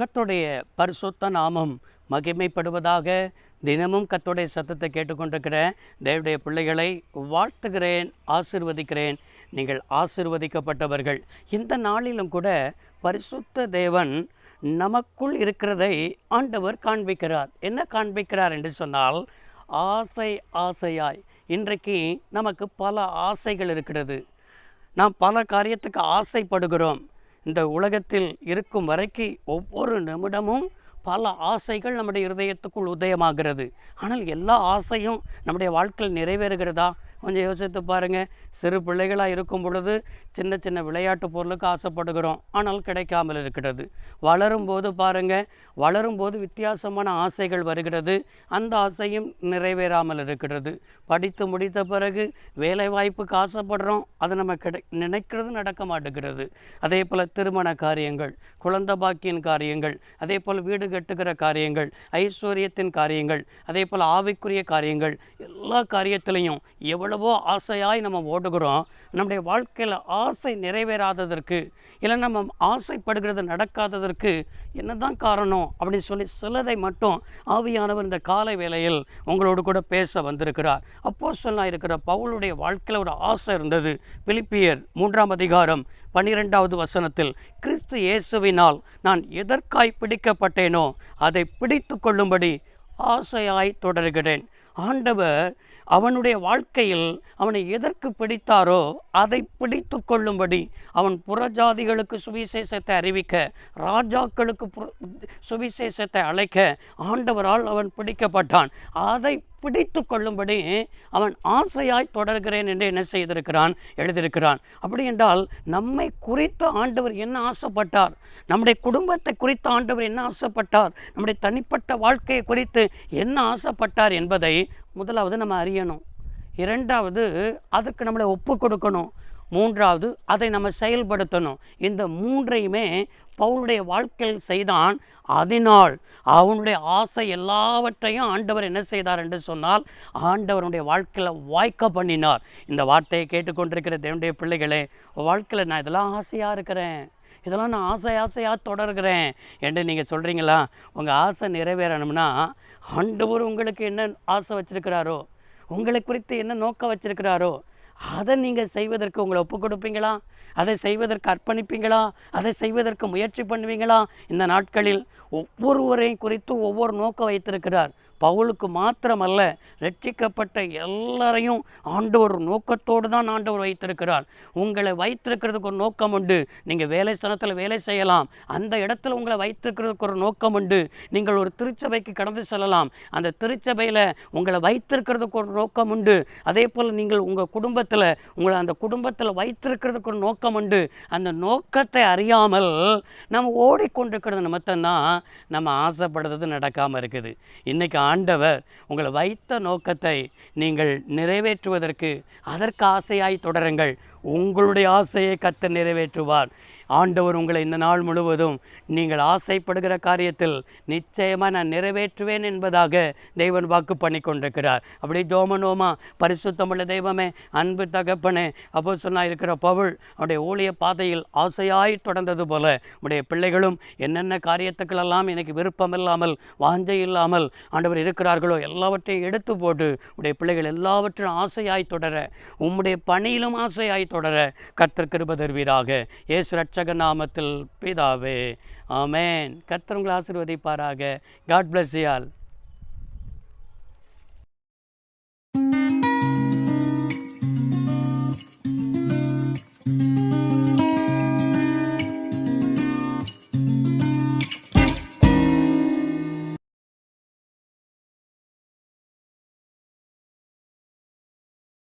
கர்த்தருடைய பரிசுத்த நாமம் மகிமைப்படுவதாக. தினமும் கர்த்தருடைய சத்தத்தை கேட்டுக்கொண்டிருக்கிற தேவனுடைய பிள்ளைகளை வாழ்த்துகிறேன், ஆசீர்வதிக்கிறேன். நீங்கள் ஆசீர்வதிக்கப்பட்டவர்கள். இந்த நாளிலும் கூட பரிசுத்த தேவன் நமக்குள் இருக்கிறதை ஆண்டவர் காண்பிக்கிறார். என்ன காண்பிக்கிறார் என்று சொன்னால், ஆசை ஆசையாய். இன்றைக்கு நமக்கு பல ஆசைகள் இருக்கிறது. நாம் பல காரியத்துக்கு ஆசைப்படுகிறோம். இந்த உலகத்தில் இருக்கும் வரைக்கு ஒவ்வொரு நிமிடமும் பல ஆசைகள் நம்முடைய இருதயத்துக்குள் உதயமாகிறது. ஆனால் எல்லா ஆசையும் நம்முடைய வாழ்க்கையில் நிறைவேறுகிறதா? கொஞ்சம் யோசித்து பாருங்கள். சிறு பிள்ளைகளாக இருக்கும் பொழுது சின்ன சின்ன விளையாட்டு பொருளுக்கு ஆசைப்படுகிறோம், ஆனால் கிடைக்காமல் இருக்கிறது. வளரும்போது பாருங்கள், வளரும்போது வித்தியாசமான ஆசைகள் வருகிறது, அந்த ஆசையும் நிறைவேறாமல் இருக்கிறது. படித்து முடித்த பிறகு வேலை வாய்ப்புக்கு ஆசைப்படுறோம், அது நம்ம நினைக்கிறது நடக்க மாட்டேங்கிறது. அதே போல் திருமண காரியங்கள், குழந்தை பாக்கியின் காரியங்கள், அதே போல் வீடு கட்டுகிற காரியங்கள், ஐஸ்வர்யத்தின் காரியங்கள், அதே போல் ஆவிக்குரிய காரியங்கள், எல்லா காரியத்திலையும் எவ்வளவோ ஆசையாய் நம்ம ஓடுகிறோம். நம்முடைய வாழ்க்கையில் ஆசை நிறைவேறாததற்கு, இல்லை நம்ம ஆசைப்படுகிறது நடக்காததற்கு என்னதான் காரணம் அப்படின்னு சொல்லி சிலதை மட்டும் ஆவியானவர் இந்த காலை வேளையில் உங்களோடு கூட பேச வந்திருக்கிறார். அப்போஸ்தலனாக இருக்கிற பவுலுடைய வாழ்க்கையில் ஒரு ஆசை இருந்தது. பிலிப்பியர் 3ஆம் அதிகாரம் 12வது வசனத்தில், கிறிஸ்து இயேசுவினால் நான் எதற்காய் பிடிக்கப்பட்டேனோ அதை பிடித்து கொள்ளும்படி ஆசையாய் தொடர்கிறேன். ஆண்டவர் அவனுடைய வாழ்க்கையில் அவனை எதற்கு பிடித்தாரோ அதை பிடித்து கொள்ளும்படி, அவன் புறஜாதிகளுக்கு சுவிசேஷத்தை அறிவிக்க, ராஜாக்களுக்கு சுவிசேஷத்தை அழைக்க ஆண்டவரால் அவன் பிடிக்கப்பட்டான். அதை பிடித்து கொள்ளும்படி அவன் ஆசையாய் தொடர்கிறேன் என்று என்ன செய்திருக்கிறான், எழுதியிருக்கிறான். அப்படி என்றால் நம்மை குறித்து ஆண்டவர் என்ன ஆசைப்பட்டார், நம்முடைய குடும்பத்தை குறித்து ஆண்டவர் என்ன ஆசைப்பட்டார், நம்முடைய தனிப்பட்ட வாழ்க்கையை குறித்து என்ன ஆசைப்பட்டார் என்பதை முதலாவது நம்ம அறியணும். இரண்டாவது, அதுக்கு நம்மளை ஒப்பு கொடுக்கணும். மூன்றாவது, அதை நம்ம செயல்படுத்தணும். இந்த மூன்றையுமே பவுலுடைய வாழ்க்கையில் செய்தான். அதனால் அவனுடைய ஆசை எல்லாவற்றையும் ஆண்டவர் என்ன செய்தார் என்று சொன்னால், ஆண்டவருடைய வாழ்க்கையில் வாய்க்க பண்ணினார். இந்த வார்த்தையை கேட்டுக்கொண்டிருக்கிற தேவனுடைய பிள்ளைகளே, வாழ்க்கையில் நான் இதெல்லாம் ஆசையாக இருக்கிறேன், இதெல்லாம் நான் ஆசையாக தொடர்கிறேன் என்று நீங்கள் சொல்கிறீங்களா? உங்கள் ஆசை நிறைவேறணும்னா ஆண்டவர் உங்களுக்கு என்ன ஆசை வச்சிருக்கிறாரோ, உங்களை குறித்து என்ன நோக்கம் வச்சிருக்கிறாரோ, அதை நீங்கள் செய்வதற்கு உங்களை ஒப்பு கொடுப்பீங்களா? அதை செய்வதற்கு அர்ப்பணிப்பீங்களா? அதை செய்வதற்கு முயற்சி பண்ணுவீங்களா? இந்த நாட்களில் ஒவ்வொருவரையும் குறித்து ஒவ்வொரு நோக்கம் வைத்திருக்கிறார். பவுலுக்கு மாத்திரமல்ல, ரட்சிக்கப்பட்ட எல்லாரையும் ஆண்டவர் நோக்கத்தோடு தான் ஆண்டவர் வைத்திருக்கிறார். உங்களை வைத்திருக்கிறதுக்கு ஒரு நோக்கம் உண்டு. நீங்கள் வேலை ஸ்தலத்தில் வேலை செய்யலாம், அந்த இடத்துல உங்களை வைத்திருக்கிறதுக்கு ஒரு நோக்கம் உண்டு. நீங்கள் ஒரு திருச்சபைக்கு கடந்து செல்லலாம், அந்த திருச்சபையில் உங்களை வைத்திருக்கிறதுக்கு ஒரு நோக்கம் உண்டு. அதே போல் நீங்கள் உங்கள் குடும்பத்தில் உங்களை அந்த குடும்பத்தில் வைத்திருக்கிறதுக்கு ஒரு நோக்கம் உண்டு. அந்த நோக்கத்தை அறியாமல் நம்ம ஓடிக்கொண்டிருக்கிறது நிமித்தம்தான் நம்ம ஆசைப்படுறது நடக்காமல் இருக்குது. இன்றைக்கி ஆண்டவர் உங்களை வைத்த நோக்கத்தை நீங்கள் நிறைவேற்றுவதற்கு அதற்கு ஆசையாய் தொடருங்கள். உங்களுடைய ஆசையை கர்த்தர் நிறைவேற்றுவார். ஆண்டவர் உங்களை இந்த நாள் முழுவதும் நீங்கள் ஆசைப்படுகிற காரியத்தில் நிச்சயமாக நான் நிறைவேற்றுவேன் என்பதாக தெய்வன் வாக்கு பண்ணி கொண்டிருக்கிறார். அப்படி ஜோமனோமா, பரிசுத்தமுள்ள தெய்வமே, அன்பு தகப்பனே, அப்போ சொன்னா இருக்கிற பவுல் அவருடைய ஊழிய பாதையில் ஆசையாய் தொடர்ந்தது போல உடைய பிள்ளைகளும் என்னென்ன காரியத்துக்களெல்லாம் எனக்கு விருப்பம் இல்லாமல், வாஞ்சை இல்லாமல் ஆண்டவர் இருக்கிறார்களோ எல்லாவற்றையும் எடுத்து போட்டு உடைய பிள்ளைகள் எல்லாவற்றையும் ஆசையாய் தொடர, உம்முடைய பணியிலும் ஆசையாய் தொடர கர்த்தர் கிருபை தருவீராக. இயேசு ரட்சக நாமத்தில் பிதாவே, ஆமென். கர்த்தர் உங்களை ஆசீர்வதிப்பாராக. God bless you all.